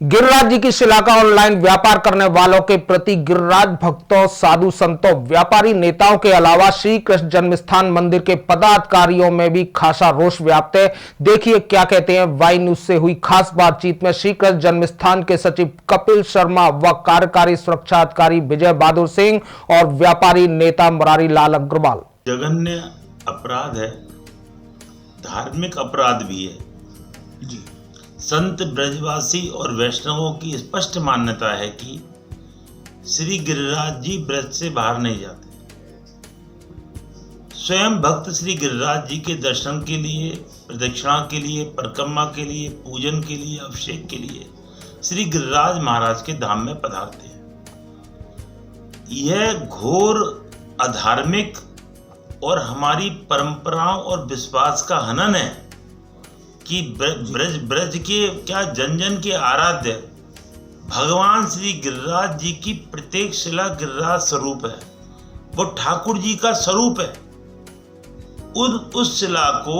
गिरिराज जी की शिला का ऑनलाइन व्यापार करने वालों के प्रति गिरिराज भक्तों, साधु संतों, व्यापारी नेताओं के अलावा श्री कृष्ण जन्मस्थान मंदिर के पदाधिकारियों में भी खासा रोष व्याप्त है। देखिए क्या कहते हैं वाई न्यूज से हुई खास बातचीत में श्री कृष्ण जन्मस्थान के सचिव कपिल शर्मा व कार्यकारी सुरक्षा अधिकारी विजय बहादुर सिंह और व्यापारी नेता मुरारी लाल अग्रवाल। जघन्य अपराध है, धार्मिक अपराध भी है जी। संत ब्रजवासी और वैष्णवों की स्पष्ट मान्यता है कि श्री गिरिराज जी ब्रज से बाहर नहीं जाते। स्वयं भक्त श्री गिरिराज जी के दर्शन के लिए, प्रदक्षिणा के लिए, परिक्रमा के लिए, पूजन के लिए, अभिषेक के लिए श्री गिरिराज महाराज के धाम में पधारते हैं। यह घोर अधार्मिक और हमारी परंपराओं और विश्वास का हनन है कि ब्रज के क्या जन जन के आराध्य भगवान श्री गिरिराज जी की प्रत्येक शिला गिरिराज स्वरूप है, वो ठाकुर जी का स्वरूप है। उस शिला को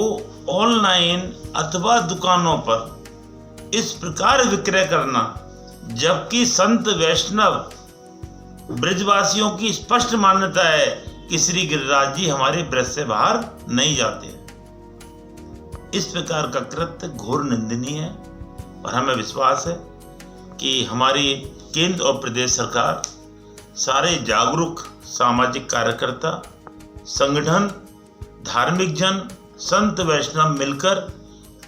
ऑनलाइन अथवा दुकानों पर इस प्रकार विक्रय करना, जबकि संत वैष्णव ब्रजवासियों की स्पष्ट मान्यता है कि श्री गिरिराज जी हमारे ब्रज से बाहर नहीं जाते। इस प्रकार का कृत्य घोर निंदनीय है और हमें विश्वास है कि हमारी केंद्र और प्रदेश सरकार, सारे जागरूक सामाजिक कार्यकर्ता, संगठन, धार्मिक जन, संत वैष्णव मिलकर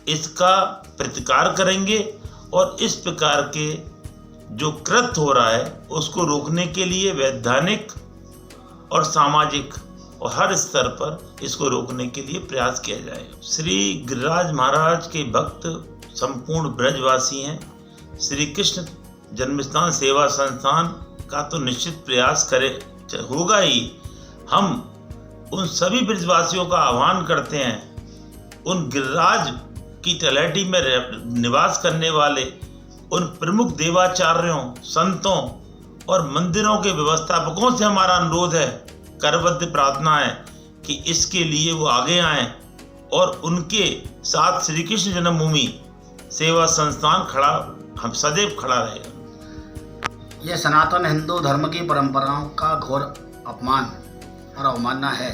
इसका प्रतिकार करेंगे और इस प्रकार के जो कृत्य हो रहा है उसको रोकने के लिए वैधानिक और सामाजिक और हर स्तर पर इसको रोकने के लिए प्रयास किया जाएगा। श्री गिरिराज महाराज के भक्त संपूर्ण ब्रजवासी हैं। श्री कृष्ण जन्मस्थान सेवा संस्थान का तो निश्चित प्रयास होगा ही। हम उन सभी ब्रजवासियों का आह्वान करते हैं, उन गिरिराज की तलहटी में निवास करने वाले उन प्रमुख देवाचार्यों, संतों और मंदिरों के व्यवस्थापकों से हमारा अनुरोध है, करबद्ध प्रार्थना है कि इसके लिए वो आगे आएं और उनके साथ श्री कृष्ण जन्मभूमि सेवा संस्थान हम सदैव खड़ा रहेगा। ये सनातन हिंदू धर्म की परंपराओं का घोर अपमान और अवमानना है।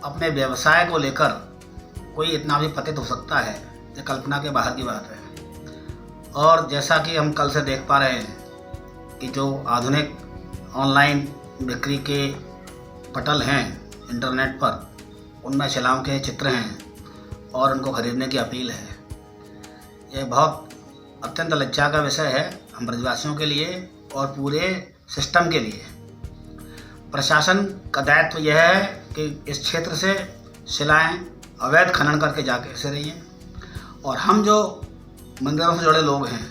अपने व्यवसाय को लेकर कोई इतना भी पतित हो सकता है, ये कल्पना के बाहर की बात है। और जैसा कि हम कल से देख पा रहे हैं कि जो आधुनिक ऑनलाइन बिक्री के पटल हैं इंटरनेट पर, उनमें शिलाओं के चित्र हैं और उनको खरीदने की अपील है। यह बहुत अत्यंत लज्जा का विषय है हम ब्रजवासियों के लिए और पूरे सिस्टम के लिए। प्रशासन का दायित्व यह है कि इस क्षेत्र से शिलाएं अवैध खनन करके जाके ऐसे रही हैं और हम जो मंदिरों से जुड़े लोग हैं,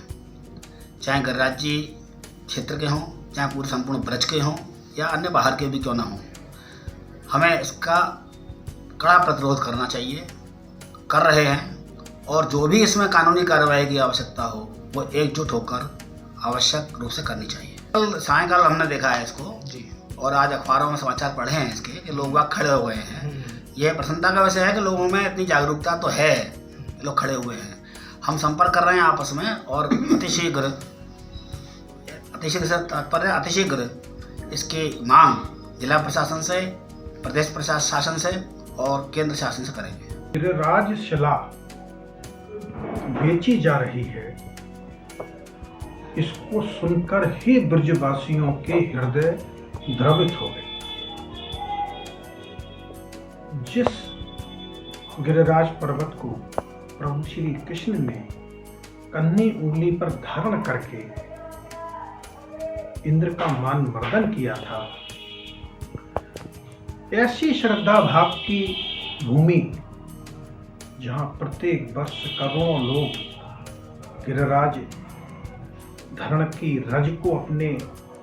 चाहे गिरिराज जी क्षेत्र के हों, चाहे पूरे संपूर्ण ब्रज के हों या अन्य बाहर के भी क्यों ना हों, हमें इसका कड़ा प्रतिरोध करना चाहिए, कर रहे हैं। और जो भी इसमें कानूनी कार्रवाई की आवश्यकता हो वो एकजुट होकर आवश्यक रूप से करनी चाहिए। कल सायंकाल हमने देखा है इसको जी, और आज अखबारों में समाचार पढ़े हैं इसके कि लोग बाग खड़े हो गए हैं। यह प्रसन्नता का विषय है कि लोगों में इतनी जागरूकता तो है, लोग खड़े हुए हैं। हम संपर्क कर रहे हैं आपस में और अतिशीघ्र से तात्पर्य अतिशीघ्र इसकी मांग जिला प्रशासन से, प्रदेश प्रशासन से और केंद्र शासन से करेंगे। गिरिराज शिला बेची जा रही है, इसको सुनकर ही ब्रजवासियों के हृदय द्रवित हो गए। जिस गिरिराज पर्वत को प्रभु श्री कृष्ण ने कन्नी उंगली पर धारण करके इंद्र का मान मर्दन किया था, ऐसी श्रद्धा भाव की भूमि जहां प्रत्येक वर्ष करोड़ों लोग गिरिराज धरण की रज को अपने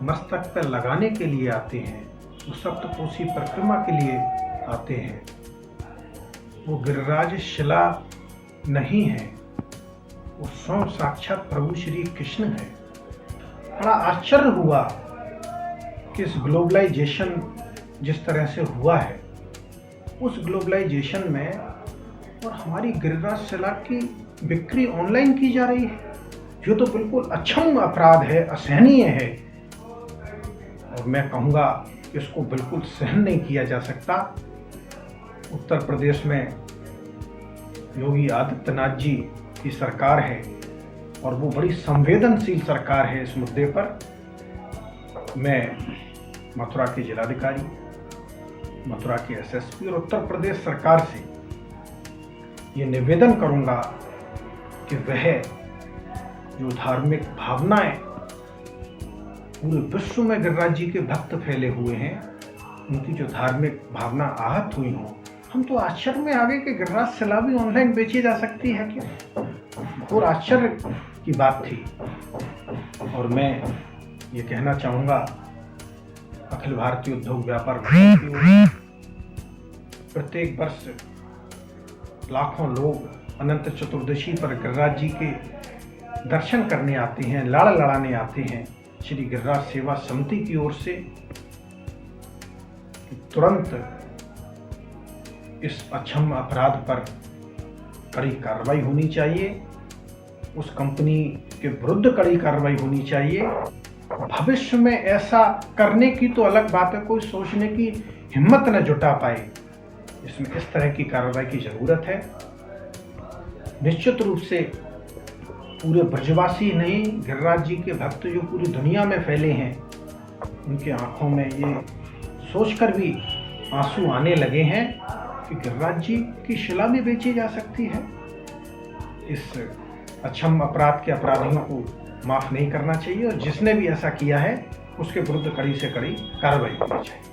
मस्तक पर लगाने के लिए आते हैं, वो सप्तकोशी परिक्रमा के लिए आते हैं, वो गिरिराज शिला नहीं है, वो स्वयं साक्षात प्रभु श्री कृष्ण है। बड़ा आश्चर्य हुआ कि इस ग्लोबलाइजेशन जिस तरह से हुआ है, उस ग्लोबलाइजेशन में और हमारी गिरिराज शिला की बिक्री ऑनलाइन की जा रही है। ये तो बिल्कुल अक्षम्य अपराध है, असहनीय है, और मैं कहूँगा इसको बिल्कुल सहन नहीं किया जा सकता। उत्तर प्रदेश में योगी आदित्यनाथ जी की सरकार है और वो बड़ी संवेदनशील सरकार है। इस मुद्दे पर मैं मथुरा के जिलाधिकारी, मथुरा के एसएसपी और उत्तर प्रदेश सरकार से ये निवेदन करूंगा कि वह जो धार्मिक भावनाएं पूरे विश्व में गिरिराज जी के भक्त फैले हुए हैं, उनकी जो धार्मिक भावना आहत हुई हो। हम तो आश्चर्य में आ गए कि गिरिराज शिला भी ऑनलाइन बेची जा सकती है क्या, और आश्चर्य की बात थी। और मैं ये कहना चाहूँगा अखिल भारतीय उद्योग व्यापार मंडल की ओर से प्रत्येक वर्ष लाखों लोग अनंत चतुर्दशी पर गिरिराज जी के दर्शन करने आते हैं, लाड़ लड़ाने आते हैं। श्री गिरिराज सेवा समिति की ओर से तुरंत इस अक्षम्य अपराध पर कड़ी कार्रवाई होनी चाहिए, उस कंपनी के विरुद्ध कड़ी कार्रवाई होनी चाहिए। भविष्य में ऐसा करने की तो अलग बात है, कोई सोचने की हिम्मत न जुटा पाए, इसमें इस तरह की कार्रवाई की जरूरत है। निश्चित रूप से पूरे ब्रजवासी नहीं, गिरिराज जी के भक्त जो पूरी दुनिया में फैले हैं, उनके आंखों में ये सोचकर भी आंसू आने लगे हैं कि गिरिराज जी की शिला भी बेची जा सकती है। इस अक्षम्य अपराध के अपराधियों को माफ नहीं करना चाहिए, और जिसने भी ऐसा किया है उसके विरुद्ध कड़ी से कड़ी कार्रवाई होनी चाहिए।